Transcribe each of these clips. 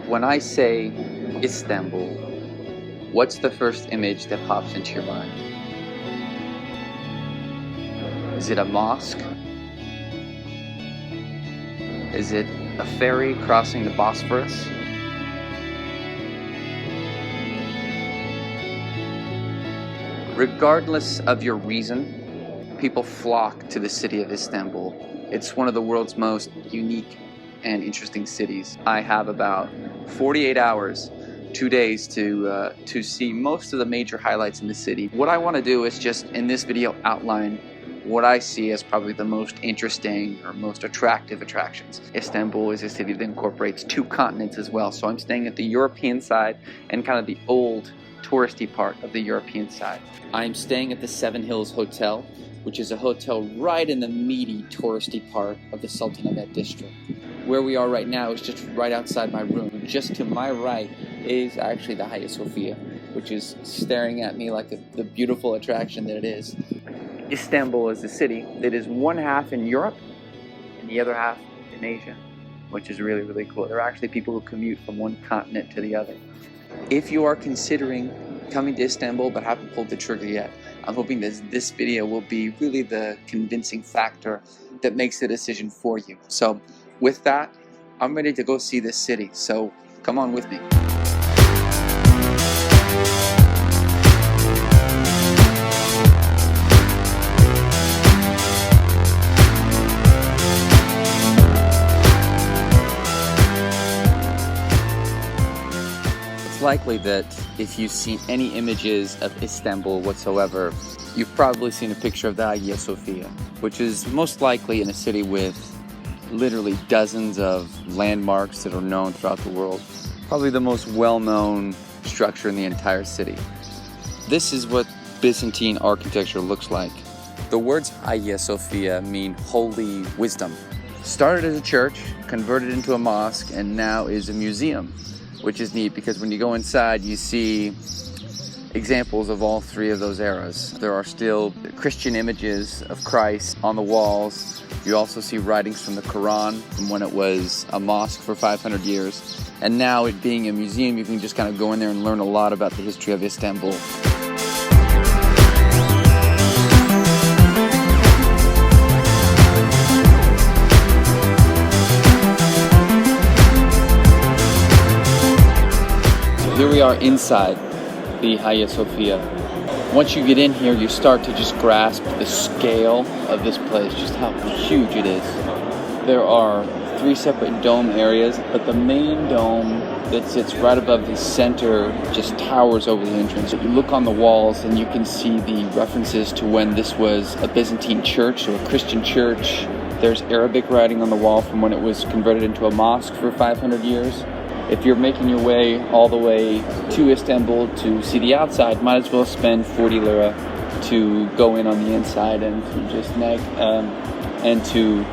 When I say Istanbul, what's the first image that pops into your mind? Is it a mosque? Is it a ferry crossing the Bosphorus? Regardless of your reason, people flock to the city of Istanbul. It's one of the world's most unique and interesting cities. I have about 48 hours, 2 days to see most of the major highlights in the city. What I want to do is just in this video outline what I see as probably the most interesting or most attractive attractions. Istanbul is a city that incorporates 2 continents as well, so I'm staying at the European side and kind of the old touristy part of the European side. I'm staying at the Seven Hills Hotel, which is a hotel right in the meaty touristy part of the Sultan Ahmed district. Where we are right now is just right outside my room. Just to my right is actually the Hagia Sophia, which is staring at me like the beautiful attraction that it is. Istanbul is a city that is one half in Europe and the other half in Asia, which is really, really cool. There are actually people who commute from one continent to the other. If you are considering coming to Istanbul but haven't pulled the trigger yet, I'm hoping that this video will be really the convincing factor that makes the decision for you. So with that, I'm ready to go see this city, so come on with me. It's likely that if you've seen any images of Istanbul whatsoever, you've probably seen a picture of the Hagia Sophia, which is most likely in a city with literally dozens of landmarks that are known throughout the world. Probably the most well-known structure in the entire city. This is what Byzantine architecture looks like. The words Hagia Sophia mean holy wisdom. Started as a church, converted into a mosque, and now is a museum, which is neat because when you go inside you see examples of all 3 of those eras. There are still Christian images of Christ on the walls. You also see writings from the Quran from when it was a mosque for 500 years. And now it being a museum, you can just kind of go in there and learn a lot about the history of Istanbul. Here we are inside the Hagia Sophia. Once you get in here, you start to just grasp the scale of this place, just how huge it is. There are 3 separate dome areas, but the main dome that sits right above the center just towers over the entrance. You look on the walls and you can see the references to when this was a Byzantine church or a Christian church. There's Arabic writing on the wall from when it was converted into a mosque for 500 years. If you're making your way all the way to Istanbul to see the outside, might as well spend 40 lira to go in on the inside and to just and to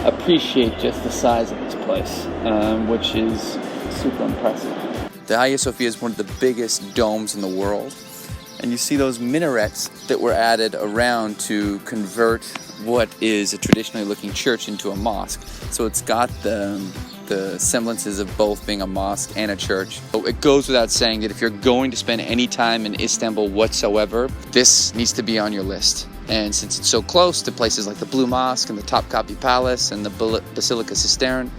appreciate just the size of this place, which is super impressive. The Hagia Sophia is one of the biggest domes in the world, and you see those minarets that were added around to convert what is a traditionally looking church into a mosque. So it's got the semblances of both being a mosque and a church. So it goes without saying that if you're going to spend any time in Istanbul whatsoever, this needs to be on your list. And since it's so close to places like the Blue Mosque and the Topkapı Palace and the Basilica Cistern,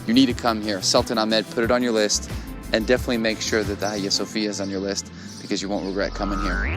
you need to come here. Sultan Ahmed put it on your list, and definitely make sure that the Hagia Sophia is on your list because you won't regret coming here.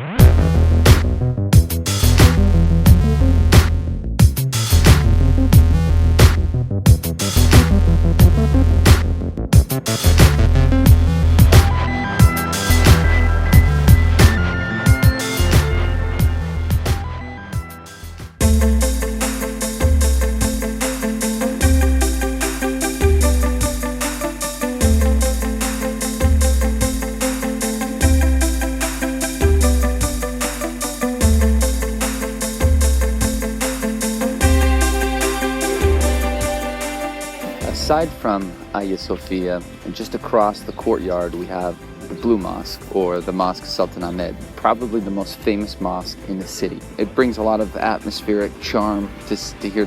Aside from Hagia Sophia, and just across the courtyard, we have the Blue Mosque, or the Mosque Sultan Ahmed, probably the most famous mosque in the city. It brings a lot of atmospheric charm to hear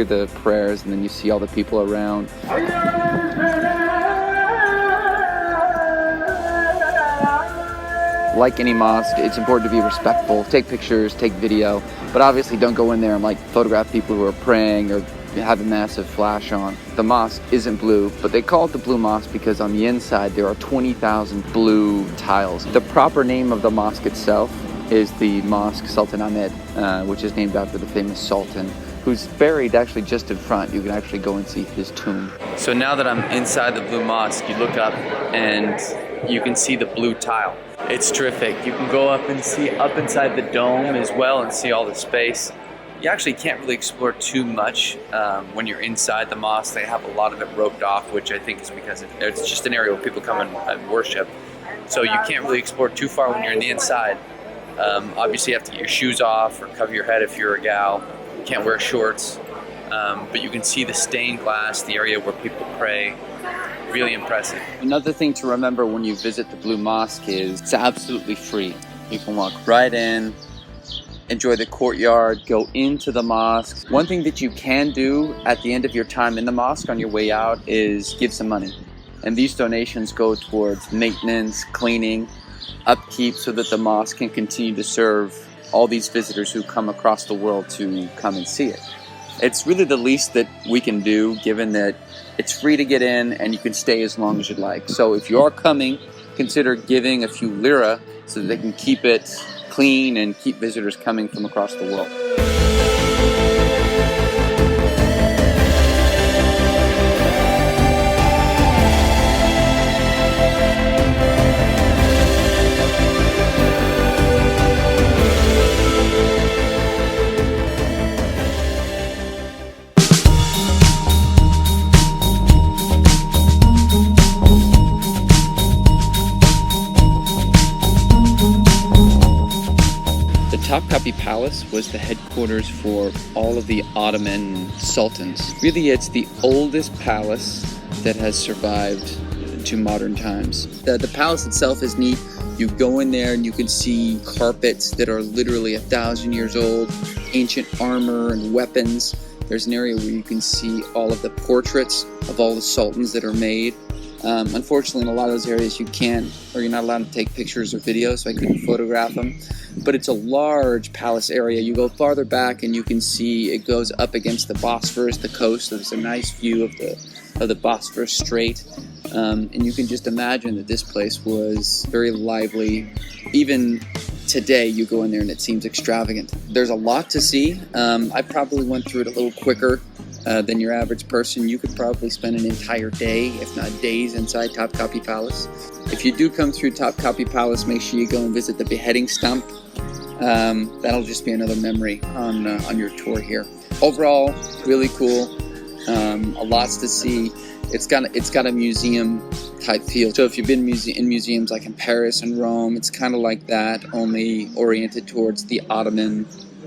the prayers, and then you see all the people around. like any mosque, it's important to be respectful. Take pictures, take video, but obviously don't go in there and like photograph people who are praying or have a massive flash on. The mosque isn't blue, but they call it the Blue Mosque because on the inside there are 20,000 blue tiles. The proper name of the mosque itself is the Mosque Sultan Ahmed, which is named after the famous Sultan, who's buried actually just in front. You can actually go and see his tomb. So now that I'm inside the Blue Mosque, you look up and you can see the blue tile. It's terrific. You can go up and see up inside the dome as well and see all the space. You actually can't really explore too much when you're inside the mosque. They have a lot of it roped off, which I think is because it's just an area where people come and worship. So you can't really explore too far when you're in the inside. Obviously you have to get your shoes off or cover your head if you're a gal. You can't wear shorts. But you can see the stained glass, the area where people pray. Really impressive. Another thing to remember when you visit the Blue Mosque is it's absolutely free. You can walk right in, enjoy the courtyard, go into the mosque. One thing that you can do at the end of your time in the mosque on your way out is give some money. And these donations go towards maintenance, cleaning, upkeep, so that the mosque can continue to serve all these visitors who come across the world to come and see it. It's really the least that we can do, given that it's free to get in and you can stay as long as you'd like. So if you are coming, consider giving a few lira so that they can keep it clean and keep visitors coming from across the world. Topkapı Palace was the headquarters for all of the Ottoman sultans. Really, it's the oldest palace that has survived to modern times. The palace itself is neat. You go in there and you can see carpets that are literally 1,000 years old, ancient armor and weapons. There's an area where you can see all of the portraits of all the sultans that are made. Unfortunately, in a lot of those areas you can't, or you're not allowed to take pictures or videos, so I couldn't photograph them. But it's a large palace area. You go farther back and you can see it goes up against the Bosphorus, the coast. There's a nice view of the Bosphorus Strait. And you can just imagine that this place was very lively. Even today, you go in there and it seems extravagant. There's a lot to see. I probably went through it a little quicker than your average person. You could probably spend an entire day, if not days, inside Topkapı Palace. If you do come through Topkapı Palace, make sure you go and visit the beheading stump. That'll just be another memory on your tour here. Overall, really cool. A lots to see. It's got a museum type feel. So if you've been in museums like in Paris and Rome, it's kind of like that, only oriented towards the Ottoman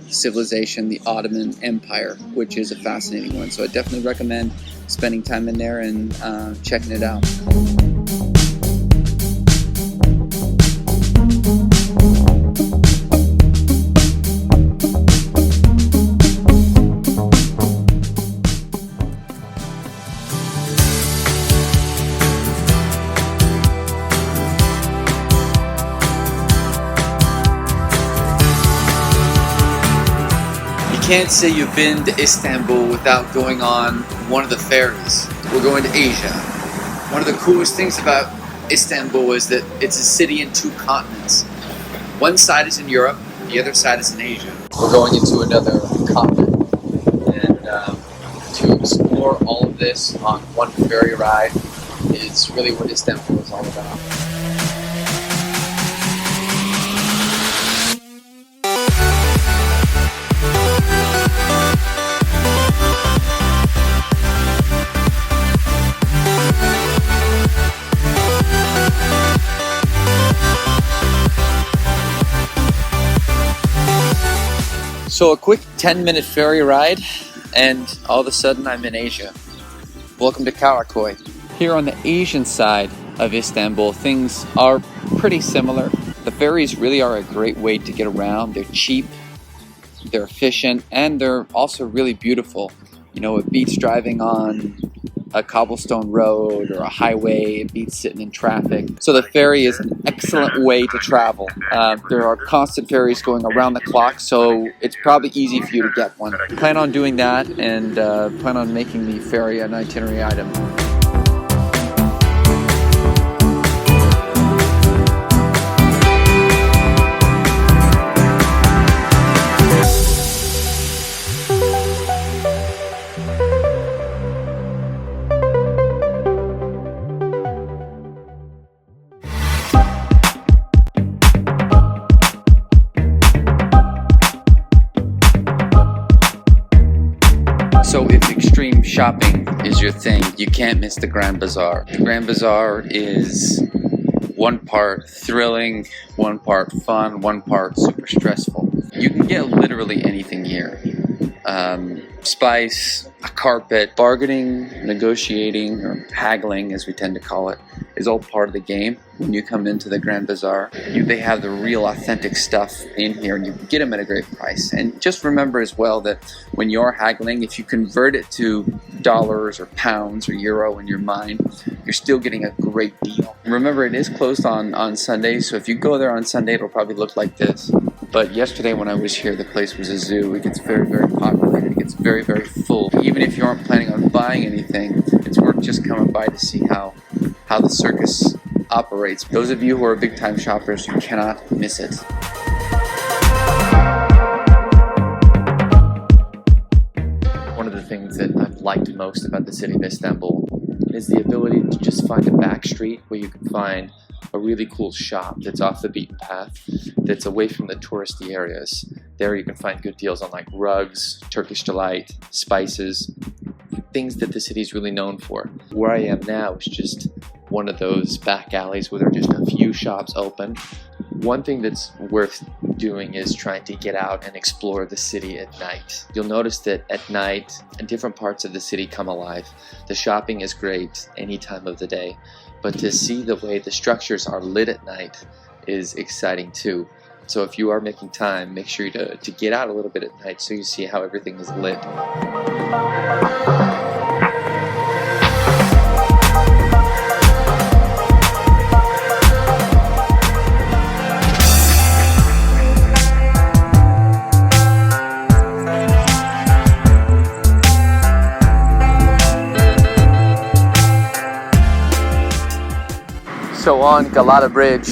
civilization, the Ottoman Empire, which is a fascinating one. So I definitely recommend spending time in there and checking it out. Can't say you've been to Istanbul without going on one of the ferries. We're going to Asia. One of the coolest things about Istanbul is that it's a city in two continents. One side is in Europe, the other side is in Asia. We're going into another continent, and to explore all of this on one ferry ride is really what Istanbul is all about. So a quick 10-minute ferry ride, and all of a sudden I'm in Asia. Welcome to Karakoy. Here on the Asian side of Istanbul, things are pretty similar. The ferries really are a great way to get around. They're cheap, they're efficient, and they're also really beautiful. You know, it beats driving on a cobblestone road or a highway. It beats sitting in traffic. So the ferry is an excellent way to travel. There are constant ferries going around the clock, so it's probably easy for you to get one. Plan on doing that and plan on making the ferry an itinerary item. So if extreme shopping is your thing, you can't miss the Grand Bazaar. The Grand Bazaar is one part thrilling, one part fun, one part super stressful. You can get literally anything here. Spice, a carpet, bargaining, negotiating, or haggling as we tend to call it, is all part of the game. When you come into the Grand Bazaar, they have the real authentic stuff in here and you can get them at a great price. And just remember as well that when you're haggling, if you convert it to dollars or pounds or euro in your mind, you're still getting a great deal. Remember, it is closed on Sunday, so if you go there on Sunday, it'll probably look like this. But yesterday when I was here, the place was a zoo. It gets very, very populated. It gets very, very full. Even if you aren't planning on buying anything, it's worth just coming by to see how the circus operates. Those of you who are big-time shoppers, you cannot miss it. One of the things that I've liked most about the city of Istanbul is the ability to just find a back street where you can find a really cool shop that's off the beaten path, that's away from the touristy areas. There you can find good deals on like rugs, Turkish delight, spices, things that the city's really known for. Where I am now is just one of those back alleys where there are just a few shops open. One thing that's worth doing is trying to get out and explore the city at night. You'll notice that at night, different parts of the city come alive. The shopping is great any time of the day, but to see the way the structures are lit at night is exciting too. So if you are making time, make sure to get out a little bit at night so you see how everything is lit. So on Galata Bridge,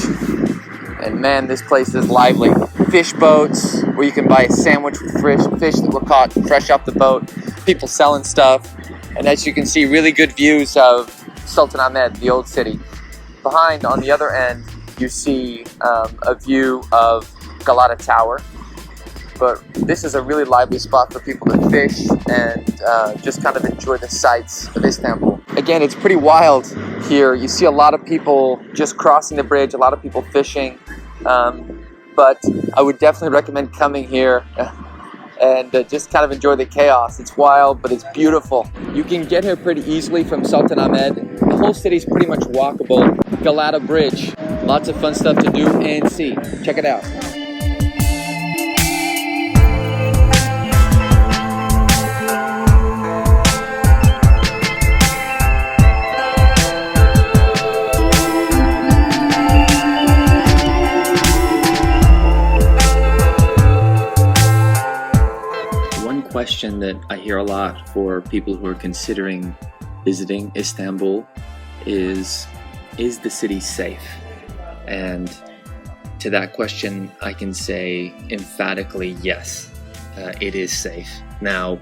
and man, this place is lively. Fish boats where you can buy a sandwich with fish that were caught fresh off the boat. People selling stuff, and as you can see, really good views of Sultan Ahmed, the old city. Behind, on the other end, you see a view of Galata Tower. But this is a really lively spot for people to fish and just kind of enjoy the sights of Istanbul. Again, it's pretty wild here. You see a lot of people just crossing the bridge, a lot of people fishing. But I would definitely recommend coming here and just kind of enjoy the chaos. It's wild, but it's beautiful. You can get here pretty easily from Sultan Ahmed. The whole city is pretty much walkable. Galata Bridge, lots of fun stuff to do and see. Check it out. Question that I hear a lot for people who are considering visiting Istanbul is the city safe? And to that question, I can say emphatically yes, it is safe. Now,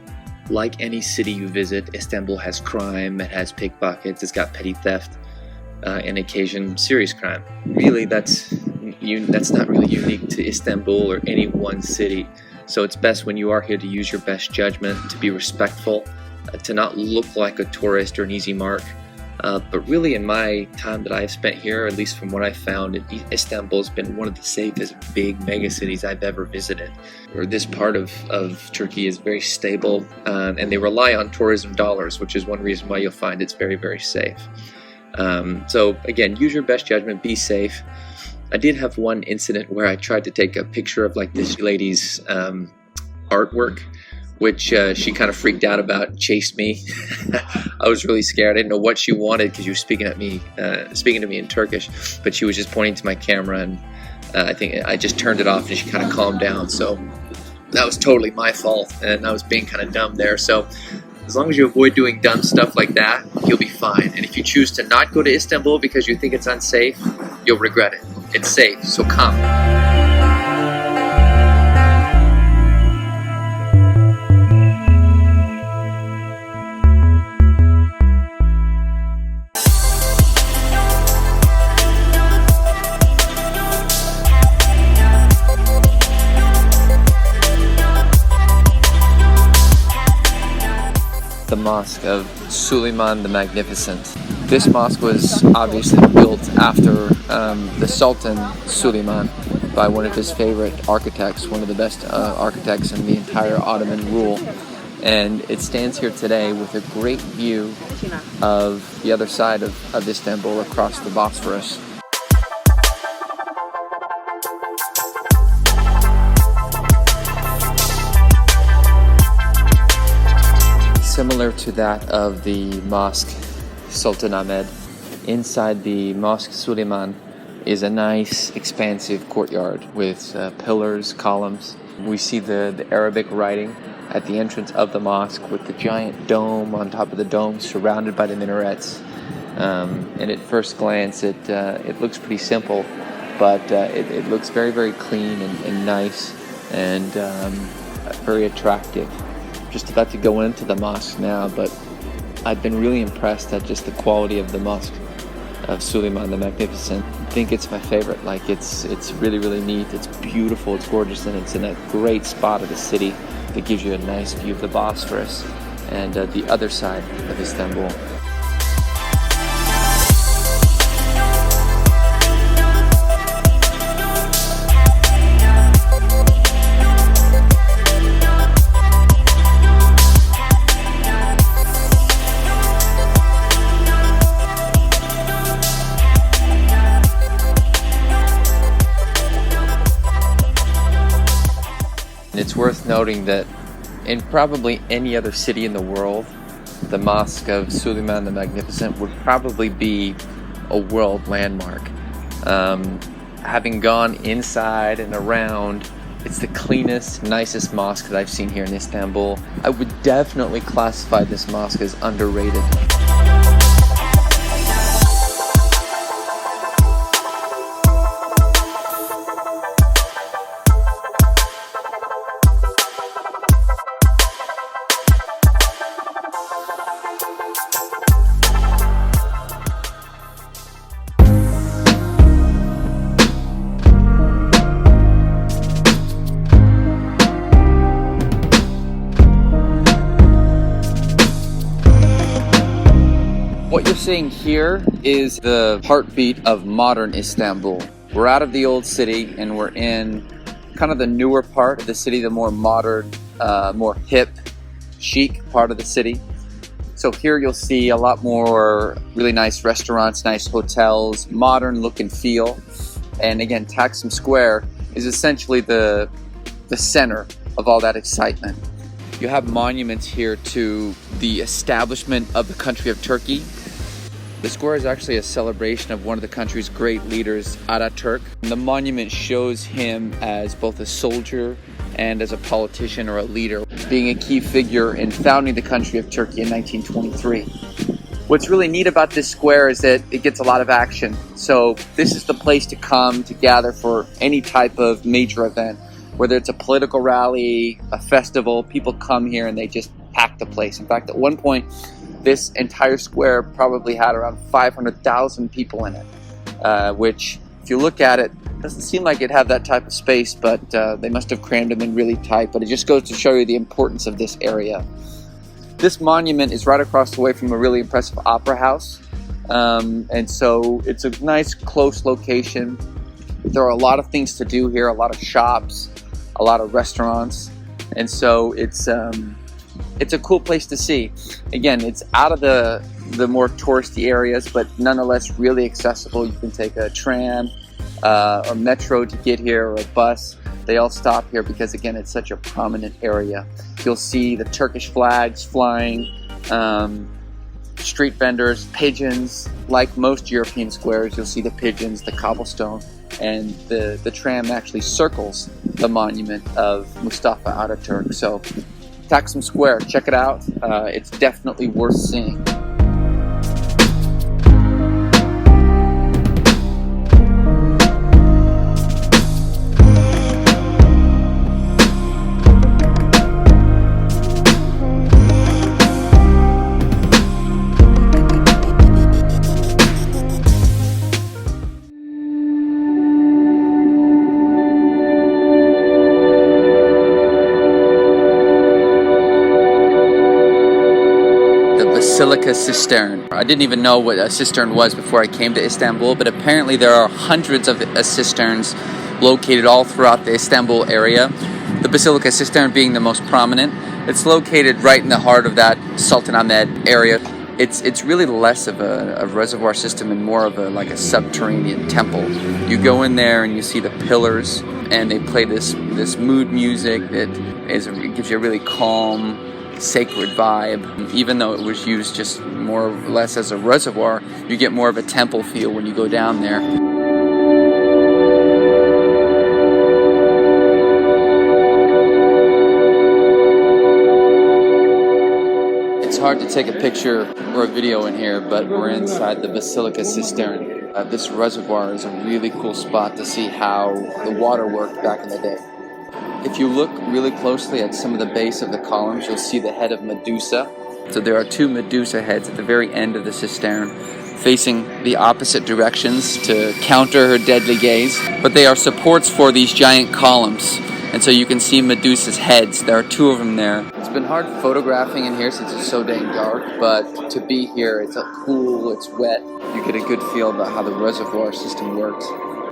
like any city you visit, Istanbul has crime, it has pickpockets, it's got petty theft, and occasion serious crime. Really, that's not really unique to Istanbul or any one city. So it's best when you are here to use your best judgment, to be respectful, to not look like a tourist or an easy mark. But really in my time that I've spent here, at least from what I've found, Istanbul has been one of the safest big mega cities I've ever visited. Or this part of Turkey is very stable, and they rely on tourism dollars, which is one reason why you'll find it's very, very safe. So again, use your best judgment, be safe. I did have one incident where I tried to take a picture of like this lady's artwork which she kind of freaked out about, chased me. I was really scared. I didn't know what she wanted because she was speaking to me in Turkish, but she was just pointing to my camera, and I think I just turned it off and she kind of calmed down. So that was totally my fault, and I was being kind of dumb there. So as long as you avoid doing dumb stuff like that, you'll be fine. And if you choose to not go to Istanbul because you think it's unsafe, you'll regret it. It's safe, so come. The mosque of Suleiman the Magnificent. This mosque was obviously built after the Sultan Suleiman by one of his favorite architects, one of the best architects in the entire Ottoman rule. And it stands here today with a great view of the other side of Istanbul across the Bosphorus. Similar to that of the Mosque Sultan Ahmed, inside the Mosque Suleiman is a nice expansive courtyard with pillars, columns. We see the Arabic writing at the entrance of the mosque with the giant dome on top of the dome surrounded by the minarets. And at first glance it looks pretty simple, but it looks very, very clean and nice and very attractive. Just about to go into the mosque now, but I've been really impressed at just the quality of the mosque of Suleiman the Magnificent. I think it's my favorite. Like it's really, really neat. It's beautiful, it's gorgeous, and it's in a great spot of the city that gives you a nice view of the Bosphorus and the other side of Istanbul. It's worth noting that in probably any other city in the world, the Mosque of Suleiman the Magnificent would probably be a world landmark. Having gone inside and around, it's the cleanest, nicest mosque that I've seen here in Istanbul. I would definitely classify this mosque as underrated. What you're seeing here is the heartbeat of modern Istanbul. We're out of the old city and we're in kind of the newer part of the city, the more modern, more hip, chic part of the city. So here you'll see a lot more really nice restaurants, nice hotels, modern look and feel. And again, Taksim Square is essentially the center of all that excitement. You have monuments here to the establishment of the country of Turkey. The square is actually a celebration of one of the country's great leaders, Ataturk. The monument shows him as both a soldier and as a politician or a leader, being a key figure in founding the country of Turkey in 1923. What's really neat about this square is that it gets a lot of action. So this is the place to come to gather for any type of major event. Whether it's a political rally, a festival, people come here and they just pack the place. In fact, at one point, this entire square probably had around 500,000 people in it, which, if you look at it, doesn't seem like it had that type of space, but they must have crammed them in really tight. But it just goes to show you the importance of this area. This monument is right across the way from a really impressive opera house, and so it's a nice, close location. There are a lot of things to do here, a lot of shops, a lot of restaurants, and so it's a cool place to see. Again, it's out of the more touristy areas, but nonetheless really accessible. You can take a tram or metro to get here, or a bus. They all stop here because, again, it's such a prominent area. You'll see the Turkish flags flying, street vendors, pigeons. Like most European squares, you'll see the pigeons, the cobblestone, and the tram actually circles the monument of Mustafa Ataturk. So Taksim Square, check it out. It's definitely worth seeing. Basilica Cistern. I didn't even know what a cistern was before I came to Istanbul, but apparently there are hundreds of cisterns located all throughout the Istanbul area. The Basilica Cistern being the most prominent. It's located right in the heart of that Sultan Ahmed area. It's really less of a reservoir system and more of a subterranean temple. You go in there and you see the pillars, and they play this mood music that gives you a really calm, sacred vibe. Even though it was used just more or less as a reservoir, you get more of a temple feel when you go down there. It's hard to take a picture or a video in here, but we're inside the Basilica Cistern. This reservoir is a really cool spot to see how the water worked back in the day. If you look really closely at some of the base of the columns, you'll see the head of Medusa. So there are two Medusa heads at the very end of the cistern, facing the opposite directions to counter her deadly gaze. But they are supports for these giant columns. And so you can see Medusa's heads. There are two of them there. It's been hard photographing in here since it's so dang dark, but to be here, it's cool, it's wet. You get a good feel about how the reservoir system worked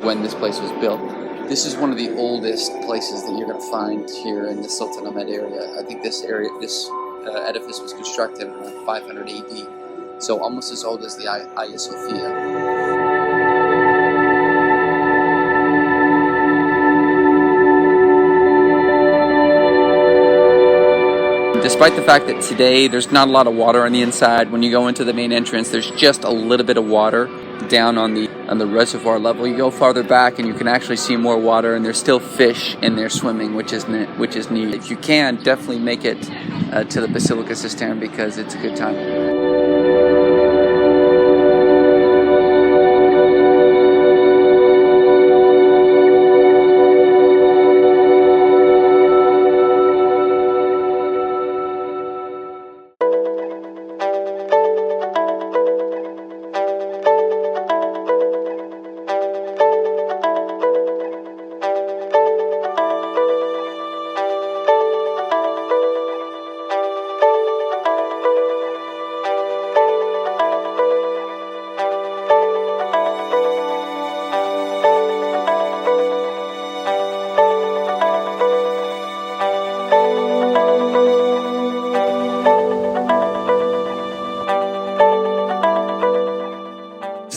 when this place was built. This is one of the oldest places that you're going to find here in the Sultan Ahmed area. I think this edifice was constructed around 500 AD, so almost as old as the Hagia Sophia. Despite the fact that today there's not a lot of water on the inside, when you go into the main entrance, there's just a little bit of water down on the reservoir level. You go farther back and you can actually see more water, and there's still fish in there swimming, which is neat. If you can, definitely make it to the Basilica Cistern because it's a good time.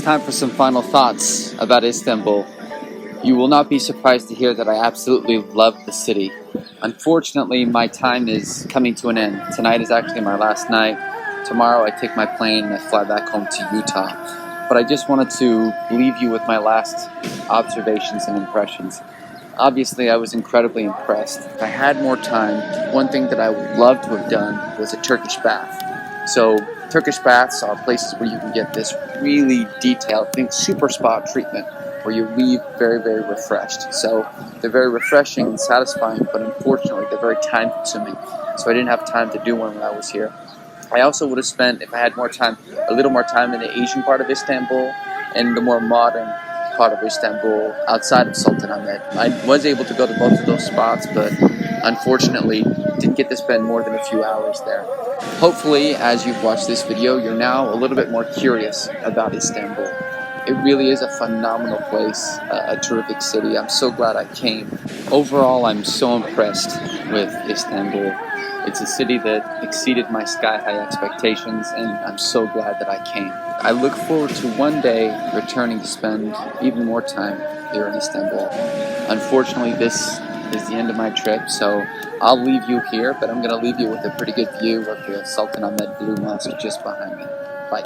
Time for some final thoughts about Istanbul. You will not be surprised to hear that I absolutely love the city. Unfortunately, my time is coming to an end. Tonight is actually my last night. Tomorrow I take my plane and I fly back home to Utah. But I just wanted to leave you with my last observations and impressions. Obviously, I was incredibly impressed. If I had more time, one thing that I would love to have done was a Turkish bath. So Turkish baths are places where you can get this really detailed, super spa treatment where you leave very, very refreshed. So they're very refreshing and satisfying, but unfortunately they're very time consuming. So I didn't have time to do one when I was here. I also would have spent, if I had more time, a little more time in the Asian part of Istanbul and the more modern part of Istanbul outside of Sultan Ahmed. I was able to go to both of those spots, but unfortunately didn't get to spend more than a few hours there. Hopefully, as you've watched this video, you're now a little bit more curious about Istanbul. It really is a phenomenal place, a terrific city. I'm so glad I came. Overall, I'm so impressed with Istanbul. It's a city that exceeded my sky-high expectations, and I'm so glad that I came. I look forward to one day returning to spend even more time here in Istanbul. Unfortunately, this is the end of my trip, so I'll leave you here, but I'm going to leave you with a pretty good view of the Sultan Ahmed Blue Mosque just behind me. Bye.